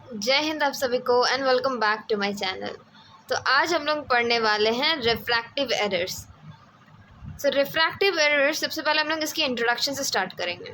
जय हिंद आप सभी को and welcome back to my channel. तो आज हम लोग पढ़ने वाले हैं रिफ्रैक्टिव एरर्स। रिफ्रैक्टिव एरर्स सबसे पहले हम लोग इसकी इंट्रोडक्शन से स्टार्ट करेंगे।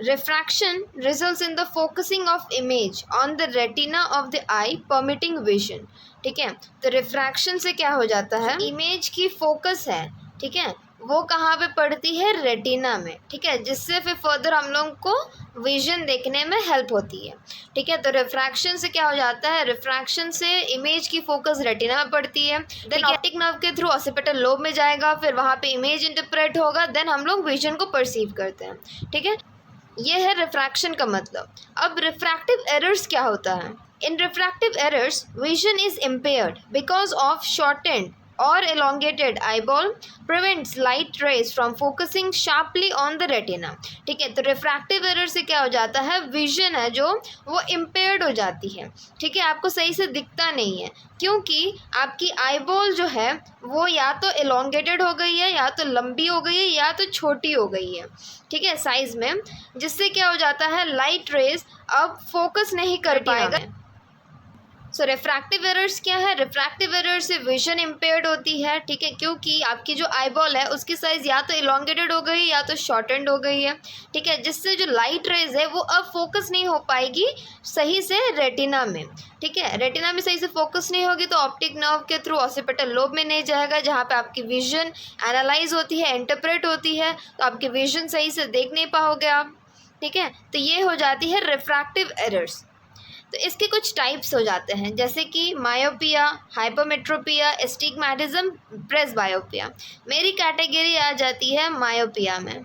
Refraction results in the focusing of image on the retina of the I permitting vision. ठीक है, तो रिफ्रैक्शन से क्या हो जाता है, इमेज की फोकस है, ठीक है, वो कहाँ पे पड़ती है, रेटिना में। ठीक है, जिससे फिर फर्दर हम लोग को विजन देखने में हेल्प होती है। ठीक है, तो रिफ्रैक्शन से क्या हो जाता है, रिफ्रैक्शन से इमेज की फोकस रेटिना में पड़ती है, देन ऑप्टिक नर्व के थ्रू ऑसिपिटल लोब में जाएगा, फिर वहाँ पे इमेज इंटरप्रेट होगा, देन हम लोग विजन को परसीव करते हैं। ठीक है, ये है रिफ्रैक्शन का मतलब। अब रिफ्रैक्टिव एरर्स क्या होता है? In refractive errors vision is impaired because of shortened or elongated eyeball prevents light rays from focusing sharply on the retina। ठीक है, तो रिफ्रैक्टिव एरर से क्या हो जाता है, विजन है जो वो इम्पेयर्ड हो जाती है। ठीक है, आपको सही से दिखता नहीं है क्योंकि आपकी आईबॉल जो है वो या तो एलोंगेटेड हो गई है, या तो लंबी हो गई है, या तो छोटी हो गई है। ठीक है, साइज में, जिससे क्या हो जाता है, लाइट रेज अब फोकस नहीं कर पाएगा। रिफ्रैक्टिव एरर्स क्या है, रिफ्रैक्टिव एरर से विजन इम्पेयर्ड होती है। ठीक है, क्योंकि आपकी जो आईबॉल है उसकी साइज़ या तो इलोंगेटेड हो गई या तो शॉर्टेंड हो गई है। ठीक है, जिससे जो लाइट रेज है वो अब फोकस नहीं हो पाएगी सही से रेटिना में। ठीक है, रेटिना में सही से फोकस नहीं होगी तो ऑप्टिक नर्व के थ्रू ऑसिपिटल लोब में नहीं जाएगा, जहाँ पे आपकी विजन एनालाइज होती है, इंटरप्रेट होती है, तो आपकी विजन सही से देख नहीं पाओगे आप। ठीक है, तो ये हो जाती है रिफ्रैक्टिव एरर्स। तो इसके कुछ टाइप्स हो जाते हैं, जैसे कि मायोपिया, हाइपरमेट्रोपिया, एस्टिग्मैटिज्म, प्रेसबायोपिया। मेरी कैटेगरी आ जाती है मायोपिया में।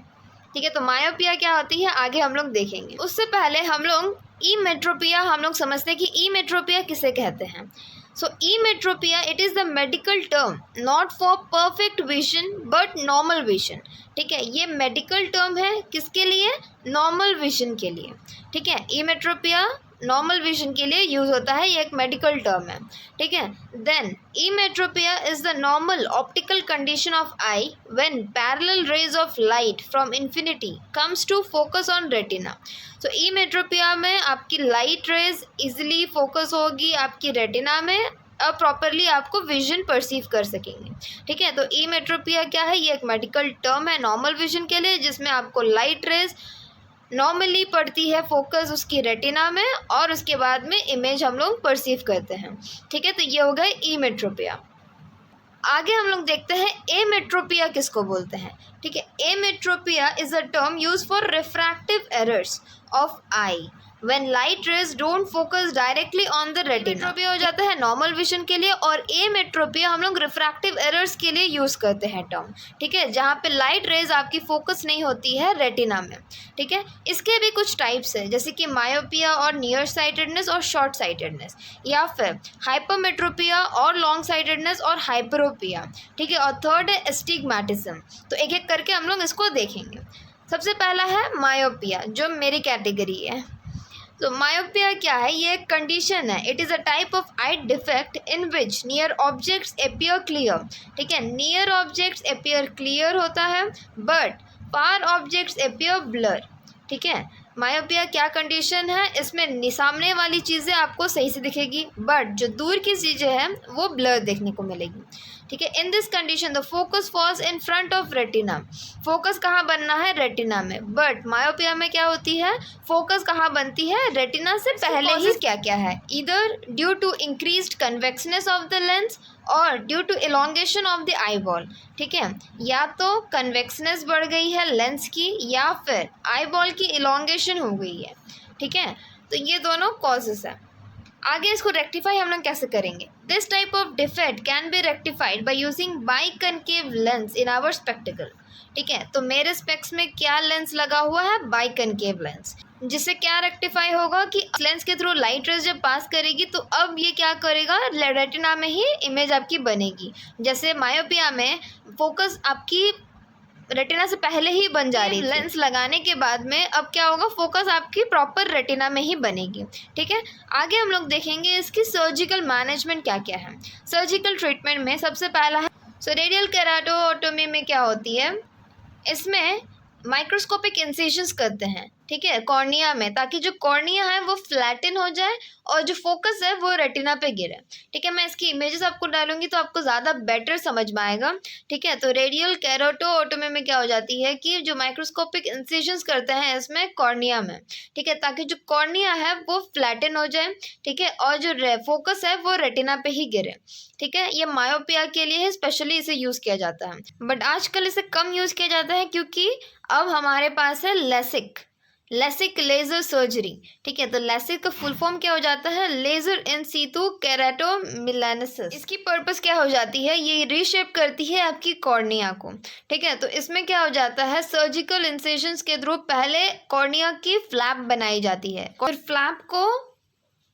ठीक है, तो मायोपिया क्या होती है आगे हम लोग देखेंगे। उससे पहले हम लोग ईमेट्रोपिया हम लोग समझते हैं कि ईमेट्रोपिया किसे कहते हैं। Emmetropia it is the medical term not for perfect vision but normal vision. ठीक है, ये मेडिकल टर्म है किसके लिए, नॉर्मल विजन के लिए। ठीक है, ईमेट्रोपिया नॉर्मल विजन के लिए यूज़ होता है, ये एक मेडिकल टर्म है। ठीक है, then emmetropia is the normal optical condition of eye when parallel rays of light from infinity comes to focus on retina. Emmetropia में आपकी लाइट रेज इजीली फोकस होगी आपकी रेटिना में, अब प्रॉपरली आपको विजन परसीव कर सकेंगे। ठीक है, तो ईमेट्रोपिया क्या है, ये एक मेडिकल टर्म है नॉर्मल विजन के लिए, जिसमें आपको लाइट रेज नॉर्मली पड़ती है फोकस उसकी रेटिना में, और उसके बाद में इमेज हम लोग परसीव करते हैं। ठीक है, तो ये हो गया ईमेट्रोपिया। आगे हम लोग देखते हैं एमेट्रोपिया किसको बोलते हैं। ठीक है, ametropia is a term use for refractive errors of eye when light rays don't focus directly on the retina। Ametropia हो जाता है नॉर्मल विजन के लिए, और एमेट्रोपिया हम लोग रिफ्रैक्टिव एरर्स के लिए यूज़ करते हैं टर्म। ठीक है, जहाँ पे लाइट रेज आपकी फोकस नहीं होती है रेटिना में। ठीक है, इसके भी कुछ टाइप्स है, जैसे कि मायोपिया और नियर साइटेडनेस और शॉर्ट साइटेडनेस, या फिर हाइपरमेट्रोपिया और लॉन्ग साइटेडनेस और हाइपरोपिया। ठीक है, और थर्ड है एस्टिग्मैटिज्म। तो एक एक करके हम लोग इसको देखेंगे। सबसे पहला है मायोपिया, जो मेरी कैटेगरी है। तो मायोपिया क्या है, ये एक कंडीशन है। It is a type of eye defect in which near objects appear clear. ठीक है, नियर ऑब्जेक्ट्स अपियर क्लियर होता है but far objects appear blur. ठीक है, मायोपिया क्या कंडीशन है, इसमें सामने वाली चीज़ें आपको सही से दिखेगी बट जो दूर की चीज़ें हैं वो ब्लर देखने को मिलेगी। ठीक है, in this condition the focus falls in front of retina. Focus कहाँ बनना है, रेटिना में, बट मायोपिया में क्या होती है, फोकस कहाँ बनती है, रेटिना से पहले ही। क्या क्या है, इधर due to increased convexness of the lens और due to elongation of the eyeball. ठीक है, या तो कन्वेक्सनेस बढ़ गई है लेंस की, या फिर आईबॉल की इलोंगेशन हो गई है। ठीक है, तो ये दोनों कॉजेस है। आगे इसको रेक्टिफाई हम लोग कैसे करेंगे, this type of defect can be rectified by using biconcave lens in our spectacle. ठीक है, तो मेरे स्पेक्स में क्या लेंस लगा हुआ है, बाइकनकेव लेंस, जिससे क्या रेक्टिफाई होगा कि लेंस के थ्रू लाइट रेज जब पास करेगी तो अब ये क्या करेगा, रेटिना में ही इमेज आपकी बनेगी। जैसे मायोपिया में फोकस आपकी रेटिना से पहले ही बन जा रही, लेंस लगाने के बाद में अब क्या होगा, फोकस आपकी प्रॉपर रेटिना में ही बनेगी। ठीक है, आगे हम लोग देखेंगे इसकी सर्जिकल मैनेजमेंट क्या क्या है। सर्जिकल ट्रीटमेंट में सबसे पहला है रेडियल केराटोटोमी में क्या होती है, इसमें माइक्रोस्कोपिक इंसिजन्स करते हैं। ठीक है, कॉर्निया में, ताकि जो कॉर्निया है वो फ्लैटन हो जाए और जो फोकस है वो रेटिना पे गिरे। ठीक है, मैं इसकी इमेजेस आपको डालूंगी तो आपको ज़्यादा बेटर समझ में आएगा। ठीक है, तो रेडियल कैरोटोटोमी में क्या हो जाती है कि जो माइक्रोस्कोपिक इंसिजन्स करते हैं इसमें कॉर्निया में, ठीक है, ताकि जो कॉर्निया है वो फ्लैटन हो जाए, ठीक है, और जो फोकस है वो रेटिना पे ही गिरे। ठीक है, ये मायोपिया के लिए स्पेशली इसे यूज़ किया जाता है, बट आजकल इसे कम यूज़ किया जाता है क्योंकि अब हमारे पास है लेसिक लेजर सर्जरी। ठीक है, तो लेसिक का फुल फॉर्म क्या हो जाता है, लेजर इन सीटू केराटोमिलेनेसिस। इसकी पर्पस क्या हो जाती है, ये रीशेप करती है आपकी कॉर्निया को। ठीक है, तो इसमें क्या हो जाता है, सर्जिकल इंसिजन्स के थ्रू पहले कॉर्निया की फ्लैप बनाई जाती है, और फ्लैप को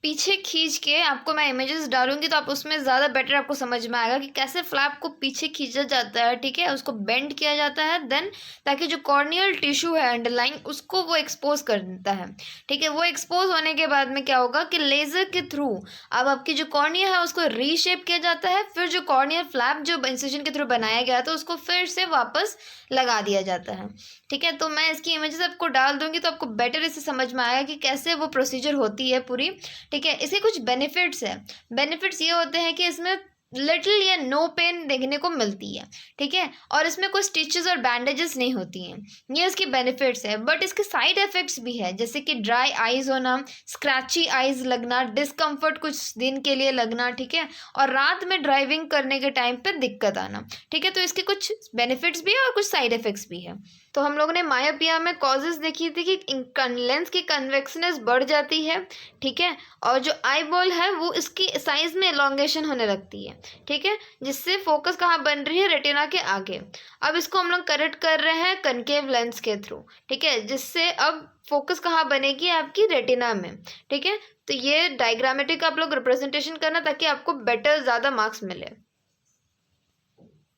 पीछे खींच के आपको मैं इमेजेस डालूंगी तो आप उसमें ज़्यादा बेटर आपको समझ में आएगा कि कैसे फ्लैप को पीछे खींचा जाता है। ठीक है, उसको बेंड किया जाता है देन, ताकि जो कॉर्नियल टिश्यू है अंडरलाइंग उसको वो एक्सपोज कर देता है। ठीक है, वो एक्सपोज होने के बाद में क्या होगा कि लेज़र के थ्रू अब आपकी जो कॉर्निया है उसको रीशेप किया जाता है, फिर जो कॉर्नियल फ्लैप जो इंसिजन के थ्रू बनाया गया था उसको फिर से वापस लगा दिया जाता है। ठीक है, तो मैं इसकी इमेजेस आपको डाल दूंगी तो आपको बेटर इसे समझ में आएगा कि कैसे वो प्रोसीजर होती है पूरी। ठीक है, इसके कुछ बेनिफिट्स है। बेनिफिट्स ये होते हैं कि इसमें लिटिल या नो पेन देखने को मिलती है। ठीक है, और इसमें कोई स्टिचेस और बैंडेजेस नहीं होती हैं, ये इसके बेनिफिट्स है। बट इसके साइड इफेक्ट्स भी है, जैसे कि ड्राई आइज होना, स्क्रैची आइज लगना, डिस्कम्फर्ट कुछ दिन के लिए लगना। ठीक है, और रात में ड्राइविंग करने के टाइम पे दिक्कत आना। ठीक है, तो इसके कुछ बेनिफिट्स भी है और कुछ साइड इफेक्ट्स भी है। तो हम लोगों ने मायोपिया में कॉजेज देखी थी कि लेंस की कन्वेक्सनेस बढ़ जाती है। ठीक है, और जो आई बॉल है वो इसकी साइज में एलोंगेशन होने लगती है। ठीक है, जिससे फोकस कहाँ बन रही है, रेटिना के आगे। अब इसको हम लोग करेक्ट कर रहे हैं कनकेव लेंस के थ्रू। ठीक है, जिससे अब फोकस कहाँ बनेगी, आपकी रेटिना में। ठीक है, तो ये डायग्रामेटिक आप लोग रिप्रेजेंटेशन करना ताकि आपको बेटर ज़्यादा मार्क्स मिले।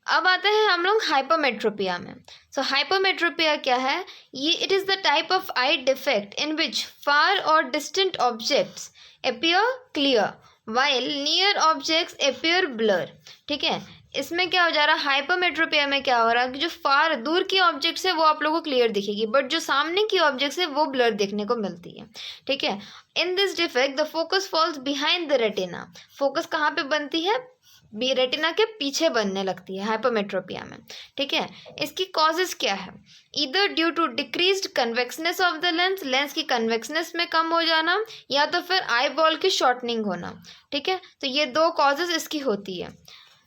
अब आते हैं हम लोग हाइपरमेट्रोपिया में। सो हाइपरमेट्रोपिया क्या है, ये it is the type of eye defect in which far और distant objects appear clear while near objects appear blur. ठीक है, इसमें क्या हो जा रहा है, हाइपरमेट्रोपिया में क्या हो रहा है कि जो फार दूर की ऑब्जेक्ट्स है वो आप लोगों को क्लियर दिखेगी, बट जो सामने की ऑब्जेक्ट्स है वो ब्लर देखने को मिलती है। ठीक है, in this defect the focus falls behind the retina. Focus कहाँ पे बनती है, रेटिना के पीछे बनने लगती है हाइपरमेट्रोपिया में। ठीक है, इसकी कॉजेज क्या है, इधर due to decreased convexness of the lens, lens की कन्वेक्सनेस में कम हो जाना, या तो फिर आई बॉल की शॉर्टनिंग होना। ठीक है, तो ये दो कॉजेज इसकी होती है।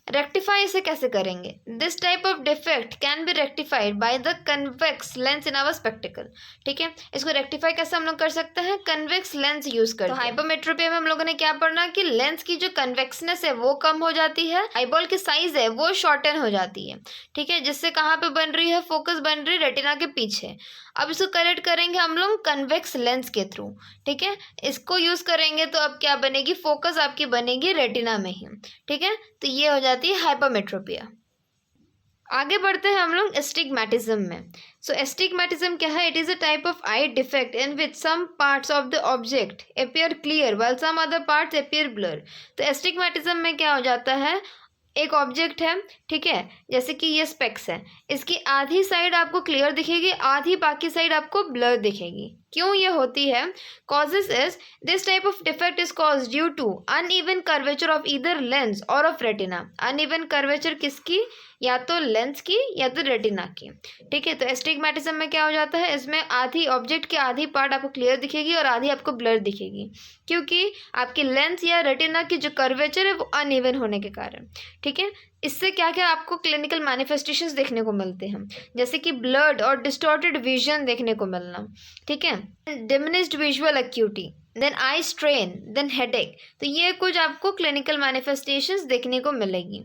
रेक्टिफाई इसे कैसे करेंगे, this type of defect can be rectified by the convex lens in our spectacle. ठीक है, इसको रेक्टिफाई कैसे हम लोग कर सकते हैं, कन्वेक्स लेंस यूज करके। तो हाइपरमेट्रोपिया में हम लोगों ने क्या पढ़ना कि लेंस की जो कन्वेक्सनेस है वो कम हो जाती है, आईबॉल की साइज है वो शॉर्टन हो जाती है। ठीक है, जिससे कहाँ पे बन रही है, फोकस बन रही है रेटिना के पीछे। अब इसको करेक्ट करेंगे हम लोग कन्वेक्स लेंस के थ्रू। ठीक है, इसको यूज करेंगे तो अब क्या बनेगी, फोकस आपकी बनेगी रेटिना में ही। ठीक है, तो ये हो जाती है हाइपरमेट्रोपिया। आगे बढ़ते हैं हम लोग एस्टिग्मैटिज्म में। सो एस्टिग्मैटिज्म क्या है, it is a type of eye defect in which some parts of the object appear clear while some other parts appear blur. तो एस्टिग्मैटिज्म में क्या हो जाता है, एक ऑब्जेक्ट है, ठीक है, जैसे कि ये स्पेक्स है, इसकी आधी साइड आपको क्लियर दिखेगी, आधी बाकी साइड आपको ब्लर दिखेगी। क्यों ये होती है, causes is this type of defect is cause due to uneven curvature of either lens और ऑफ रेटिना। अनइवन कर्वेचर किसकी, या तो लेंस की या तो रेटिना की। ठीक है, तो एस्टिग्मैटिज्म में क्या हो जाता है, इसमें आधी ऑब्जेक्ट की आधी पार्ट आपको क्लियर दिखेगी और आधी आपको ब्लर दिखेगी, क्योंकि आपकी लेंस या रेटिना की जो कर्वेचर है वो अनइवन होने के कारण। ठीक है, इससे क्या क्या आपको क्लिनिकल मैनिफेस्टेशंस देखने को मिलते हैं, जैसे कि ब्लर्ड और डिस्टॉर्टेड विजन देखने को मिलना। ठीक है, diminished visual acuity, then eye strain, then headache. तो ये कुछ आपको क्लिनिकल मैनिफेस्टेशंस देखने को मिलेगी।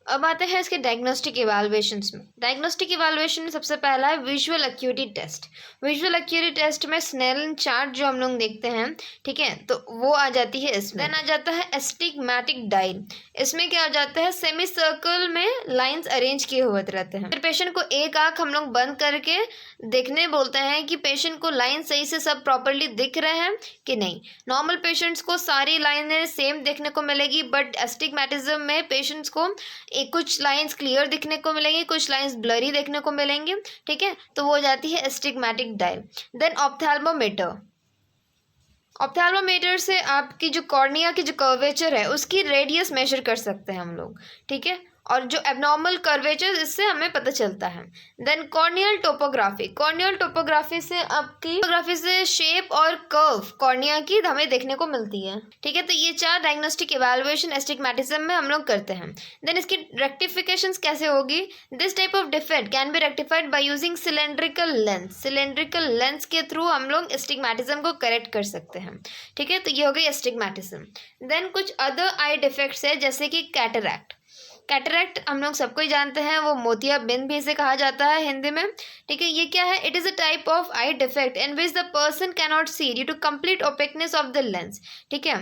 अब आते हैं इसके डायग्नोस्टिक इवैल्यूएशंस में। डायग्नोस्टिक इवैल्यूएशन में सबसे पहला है visual acuity test. Visual acuity test में स्नेलन चार्ट जो हम लोग देखते हैं, ठीक है, तो वो आ जाती है इसमें। देन आ जाता है एस्टिग्मैटिक डायल। इसमें क्या हो जाता है, सेमी सर्कल में लाइंस अरेंज किए हुए रहते हैं। फिर पेशेंट को एक आँख हम लोग बंद करके देखने बोलते हैं कि पेशेंट को लाइन सही से सब प्रॉपरली दिख रहे हैं कि नहीं। नॉर्मल पेशेंट्स को सारी लाइनें सेम देखने को मिलेगी, बट एस्टिग्मैटिज्म में पेशेंट्स को एक कुछ लाइंस क्लियर दिखने को मिलेंगी, कुछ लाइंस ब्लरी देखने को मिलेंगी, ठीक है, तो वो हो जाती है एस्टिग्मेटिक डायल। देन ऑप्थेल्मोमीटर, ऑप्थेल्मोमीटर से आपकी जो कॉर्निया की जो कर्वेचर है उसकी रेडियस मेजर कर सकते हैं हम लोग, ठीक है, और जो एबनॉर्मल कर्वेचर इससे हमें पता चलता है। Then corneal topography, corneal topography से आपकी टोपोग्राफी से शेप और कर्व कॉर्निया की हमें देखने को मिलती है, ठीक है। तो ये 4 डायग्नोस्टिक इवैल्यूएशन एस्टिग्मेटिज्म में हम लोग करते हैं। देन इसकी रेक्टिफिकेशंस कैसे होगी? This type of defect can be rectified by using cylindrical lens, cylindrical lens के थ्रू हम लोग एस्टिग्मेटिज्म को करेक्ट कर सकते हैं, ठीक है। तो ये हो गई एस्टिग्मेटिज्म। देन कुछ अदर आई डिफेक्ट्स है जैसे कि कैटरैक्ट, कैटरैक्ट हम लोग सबको ही जानते हैं, वो मोतियाबिंद भी इसे कहा जाता है हिंदी में, ठीक है। ये क्या है? It is a type of eye defect in which the person can not see due to complete opaqueness of the lens, ठीक है।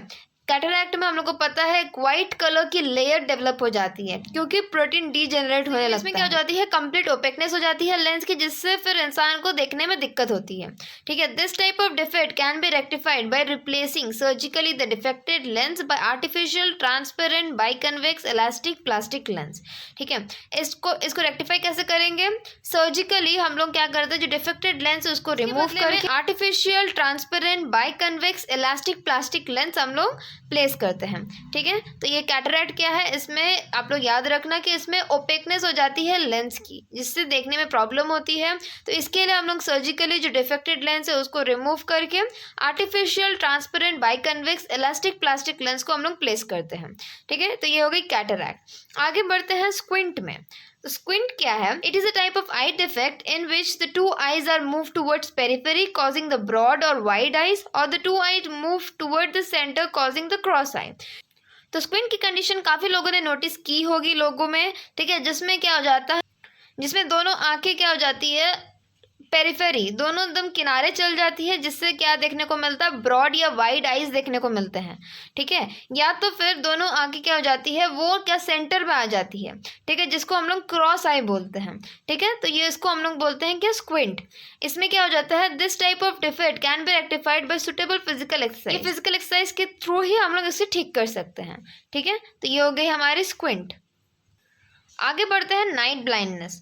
कैटरैक्ट में हम लोग को पता है व्हाइट कलर की लेयर डेवलप हो जाती है क्योंकि प्रोटीन डीजेनरेट होने लगता है। इसमें क्या हो जाती है? कंप्लीट ओपेकनेस हो जाती है लेंस की, जिससे फिर इंसान को देखने में दिक्कत होती है, ठीक है। This type of defect can be rectified by replacing surgically the defected lens by artificial transparent biconvex elastic plastic lens, ठीक है। इसको रेक्टिफाई कैसे करेंगे? सर्जिकली हम लोग क्या करते हैं, जो डिफेक्टेड लेंस है उसको रिमूव करके artificial transparent biconvex elastic plastic lens हम लोग प्लेस करते हैं, ठीक है। तो ये कैटरैक्ट क्या है? इसमें आप लोग याद रखना कि इसमें ओपेकनेस हो जाती है लेंस की, जिससे देखने में प्रॉब्लम होती है। तो इसके लिए हम लोग सर्जिकली जो डिफेक्टेड लेंस है उसको रिमूव करके artificial transparent biconvex elastic plastic lens को हम लोग प्लेस करते हैं, ठीक है। तो ये हो गई कैटरैक्ट। आगे बढ़ते हैं स्क्विंट में। तो स्क्विंट क्या है? It is a type of eye defect in which the 2 eyes are move towards periphery causing the broad और वाइड आईज, और the 2 eyes move toward the centre causing the cross eye. तो squint की condition काफ़ी लोगों ने notice की होगी लोगों में, ठीक है, जिसमें क्या हो जाता है, जिसमें दोनों आंखें क्या हो जाती है, पेरिफेरी दोनों एकदम किनारे चल जाती है, जिससे क्या देखने को मिलता है? ब्रॉड या वाइड आइज देखने को मिलते हैं, ठीक है। या तो फिर दोनों आंखें क्या हो जाती है, वो क्या सेंटर में आ जाती है, ठीक है, जिसको हम लोग क्रॉस आई बोलते हैं, ठीक है। तो ये इसको हम लोग बोलते हैं क्या? स्क्विंट। इसमें क्या हो जाता है? This type of defect can be rectified bye suitable physical exercise, ये फिजिकल एक्सरसाइज के थ्रू ही हम लोग इसे ठीक कर सकते हैं, ठीक है। तो ये हो गई हमारी स्क्विंट। आगे बढ़ते हैं night blindness.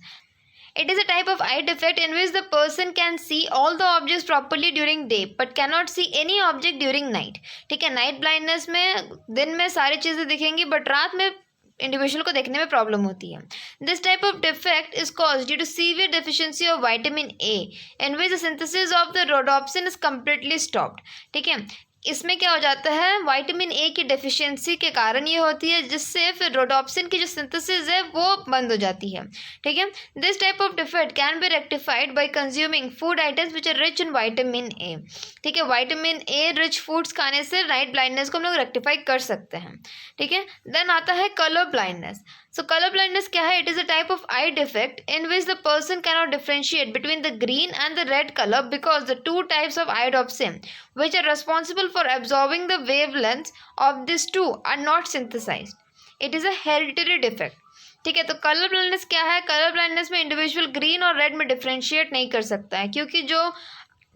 It is a type of eye defect in which the person can see all the objects properly during day but cannot see any object during night, ठीक है। नाइट ब्लाइंडनेस में दिन में सारी चीज़ें दिखेंगी बट रात में इंडिविजुअल को देखने में प्रॉब्लम होती है। This type of defect is cause due to severe deficiency of vitamin A in which the synthesis of the rhodopsin is completely stopped, ठीक है। इसमें क्या हो जाता है? विटामिन ए की डेफिशिएंसी के कारण ये होती है, जिससे फिर रोडोप्सिन की जो सिंथेसिस है वो बंद हो जाती है, ठीक है। This type of defect can be rectified by consuming food items which are rich in vitamin A, ठीक है। विटामिन ए रिच फूड्स खाने से नाइट ब्लाइंडनेस को हम लोग रेक्टिफाई कर सकते हैं, ठीक है। देन आता है colour blindness. So colour blindness क्या है? It is a type of eye defect in which the person cannot differentiate between the green and the red colour because the 2 types of iodopsin which are responsible for absorbing the wavelengths of these two are not synthesized. It is a hereditary defect, ठीक है। तो colour blindness क्या है? Colour blindness में individual green और red में differentiate नहीं कर सकता है, क्योंकि जो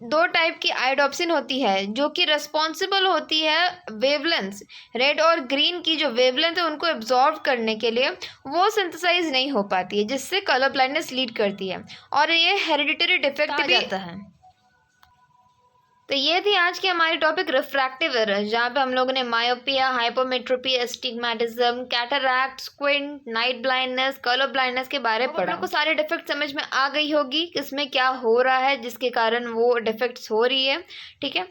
2 टाइप की आयोडोप्सिन होती है जो कि रिस्पॉन्सिबल होती है वेवलेंथ्स, रेड और ग्रीन की जो वेवलेंथ है उनको एब्जॉर्व करने के लिए, वो सिंथेसाइज नहीं हो पाती है, जिससे कलर ब्लाइंडनेस लीड करती है, और ये हेरिडिटरी डिफेक्ट भी आता है। तो ये थी आज की हमारी टॉपिक रिफ्रैक्टिव एरर, जहाँ पे हम लोगों ने myopia, hypermetropia, astigmatism, cataract, squint, night blindness, colour blindness के बारे में पढ़ा। आपको सारे डिफेक्ट समझ में आ गई होगी किसमें क्या हो रहा है जिसके कारण वो डिफेक्ट्स हो रही है, ठीक है।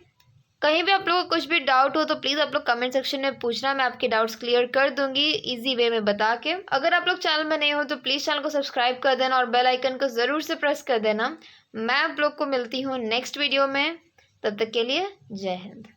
कहीं भी आप लोगों को कुछ भी डाउट हो तो प्लीज़ आप लोग कमेंट सेक्शन में पूछना, मैं आपके डाउट्स क्लियर कर दूंगी इजी वे में बता के। अगर आप लोग चैनल में नए हो तो प्लीज़ चैनल को सब्सक्राइब कर देना और बेल आइकन को ज़रूर से प्रेस कर देना। मैं आप लोग को मिलती हूँ नेक्स्ट वीडियो में, तब तक के लिए जय हिंद।